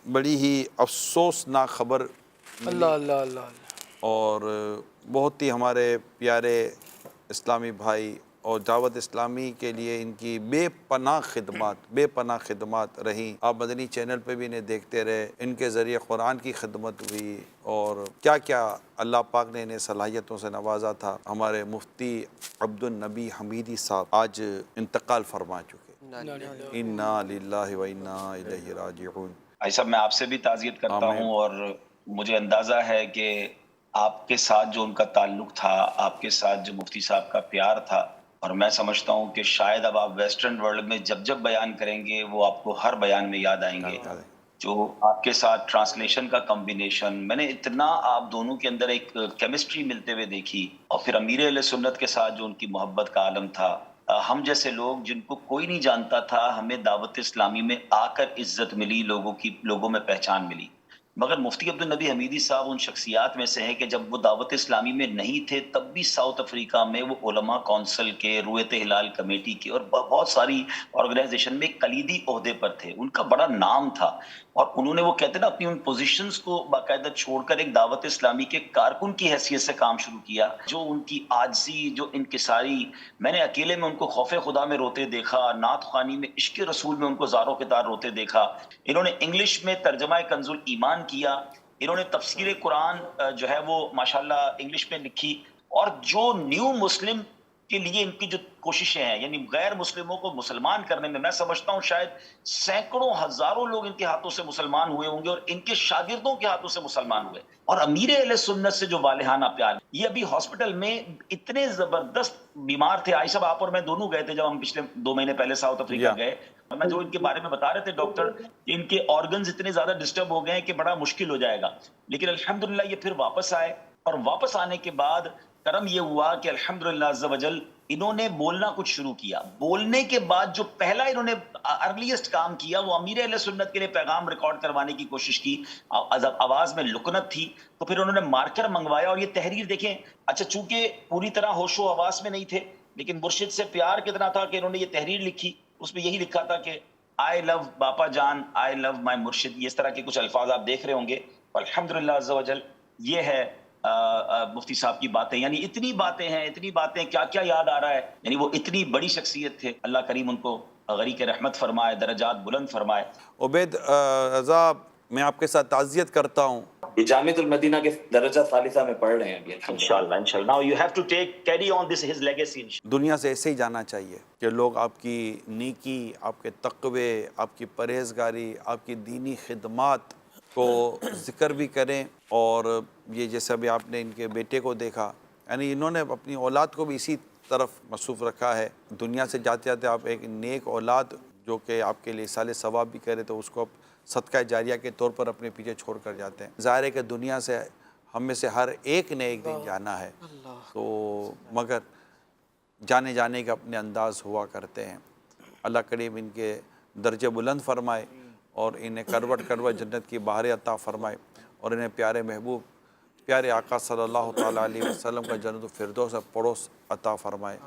بڑی ہی افسوسناک خبر اللہ ملی، اللہ اللہ اللہ۔ اور بہت ہی ہمارے پیارے اسلامی بھائی اور دعوت اسلامی کے لیے ان کی بے پناہ خدمات رہیں۔ آپ مدنی چینل پہ بھی انہیں دیکھتے رہے، ان کے ذریعے قرآن کی خدمت ہوئی، اور کیا کیا اللہ پاک نے انہیں صلاحیتوں سے نوازا تھا۔ ہمارے مفتی عبد النبی حمیدی صاحب آج انتقال فرما چکے۔ انا للہ و انا الیہ راجعون۔ بھائی صاحب، میں آپ سے بھی تعزیت کرتا آمین۔ ہوں، اور مجھے اندازہ ہے کہ آپ کے ساتھ جو ان کا تعلق تھا، آپ کے ساتھ جو مفتی صاحب کا پیار تھا، اور میں سمجھتا ہوں کہ شاید اب آپ ویسٹرن ورلڈ میں جب جب بیان کریں گے وہ آپ کو ہر بیان میں یاد آئیں گے۔ جو آپ کے ساتھ ٹرانسلیشن کا کمبینیشن، میں نے اتنا آپ دونوں کے اندر ایک کیمسٹری ملتے ہوئے دیکھی، اور پھر امیر اہل سنت کے ساتھ جو ان کی محبت کا عالم تھا۔ ہم جیسے لوگ جن کو کوئی نہیں جانتا تھا، ہمیں دعوت اسلامی میں آ کر عزت ملی، لوگوں میں پہچان ملی۔ مگر مفتی عبد النبی حمیدی صاحب ان شخصیات میں سے ہیں کہ جب وہ دعوت اسلامی میں نہیں تھے تب بھی ساؤتھ افریقہ میں وہ علماء کونسل کے، رویت ہلال کمیٹی کے اور بہت ساری آرگنائزیشن میں کلیدی عہدے پر تھے۔ ان کا بڑا نام تھا، اور انہوں نے، وہ کہتے ہیں نا، اپنی ان پوزیشنز کو باقاعدہ چھوڑ کر ایک دعوت اسلامی کے کارکن کی حیثیت سے کام شروع کیا۔ جو ان کی عاجزی، جو انکساری، میں نے اکیلے میں ان کو خوف خدا میں روتے دیکھا، نعت خوانی میں، عشق رسول میں ان کو زاروں کے تار روتے دیکھا۔ انہوں نے انگلش میں ترجمہ کنز الایمان کیا، انہوں نے تفسیر قرآن جو ہے وہ ماشاءاللہ انگلش میں لکھی، اور جو نیو مسلم کے لیے ان کی جو کوششیں ہیں، یعنی غیر مسلموں کو مسلمان کرنے میں سمجھتا ہوں شاید سینکڑوں ہزاروں لوگ ان کے ہاتھوں سے مسلمان ہوئے ہوں گے، اور ان کے شاگردوں کے ہاتھوں سے مسلمان ہوئے۔ اور امیر اہل سنت سے جو والہانہ پیار، یہ ابھی ہاسپٹل میں اتنے زبردست بیمار تھے۔ عائشہ آپ اور میں دونوں گئے تھے جب ہم پچھلے 2 مہینے پہلے ساؤتھ افریقہ یا گئے، اور میں جو ان کے بارے میں بتا رہے تھے ڈاکٹر کہ ان کے آرگنز اتنے زیادہ ڈسٹرب ہو گئے ہیں کہ بڑا مشکل ہو جائے گا، لیکن الحمدللہ یہ پھر واپس آئے، اور واپس آنے کے بعد کرم یہ ہوا کہ الحمدللہ عز و جل انہوں نے بولنا کچھ شروع کیا۔ بولنے کے بعد جو پہلا انہوں نے ارلیسٹ کام کیا وہ امیر اہل سنت کے لیے پیغام ریکارڈ کروانے کی کوشش کی۔ آواز میں لکنت تھی، تو پھر انہوں نے مارکر منگوایا، اور یہ تحریر دیکھیں، اچھا چونکہ پوری طرح ہوش و حواس میں نہیں تھے، لیکن مرشد سے پیار کتنا تھا کہ انہوں نے یہ تحریر لکھی۔ اس میں یہی لکھا تھا کہ آئی لو باپا جان، آئی لو مائی مرشد، یہ اس طرح کے کچھ الفاظ آپ دیکھ رہے ہوں گے۔ الحمدللہ عز و جل یہ ہے مفتی صاحب کی باتیں، یعنی اتنی باتیں ہیں، اتنی باتیں، کیا کیا یاد آ رہا ہے، یعنی وہ اتنی بڑی شخصیت تھے۔ اللہ کریم ان کو غریق رحمت فرمائے، درجات بلند فرمائے۔ عبید رضا، میں آپ کے ساتھ تعزیت کرتا ہوں۔ یہ جامعۃ المدینہ کے درجہ ثالثہ میں پڑھ رہے ہیں ابھی، انشاءاللہ انشاءاللہ۔ Now you have to carry on his legacy۔ دنیا سے ایسے ہی جانا چاہیے کہ لوگ آپ کی نیکی، آپ کے تقوی، آپ کی پرہیزگاری، آپ کی دینی خدمات کو ذکر بھی کریں، اور یہ جیسا بھی آپ نے ان کے بیٹے کو دیکھا، یعنی انہوں نے اپنی اولاد کو بھی اسی طرف مصروف رکھا ہے۔ دنیا سے جاتے جاتے آپ ایک نیک اولاد جو کہ آپ کے لیے اصال ثواب بھی کرے تو اس کو صدقہ جاریہ کے طور پر اپنے پیچھے چھوڑ کر جاتے ہیں۔ ظاہر ہے کہ دنیا سے ہم میں سے ہر ایک نے ایک دن جانا ہے، تو مگر جانے کے اپنے انداز ہوا کرتے ہیں۔ اللہ کریم ان کے درجے بلند فرمائے، اور انہیں کروٹ کروٹ جنت کی بہاریں عطا فرمائے، اور انہیں پیارے محبوب، پیارے آقا صلی اللہ تعالیٰ علیہ وسلم کا جنت الفردوس پڑوس عطا فرمائے۔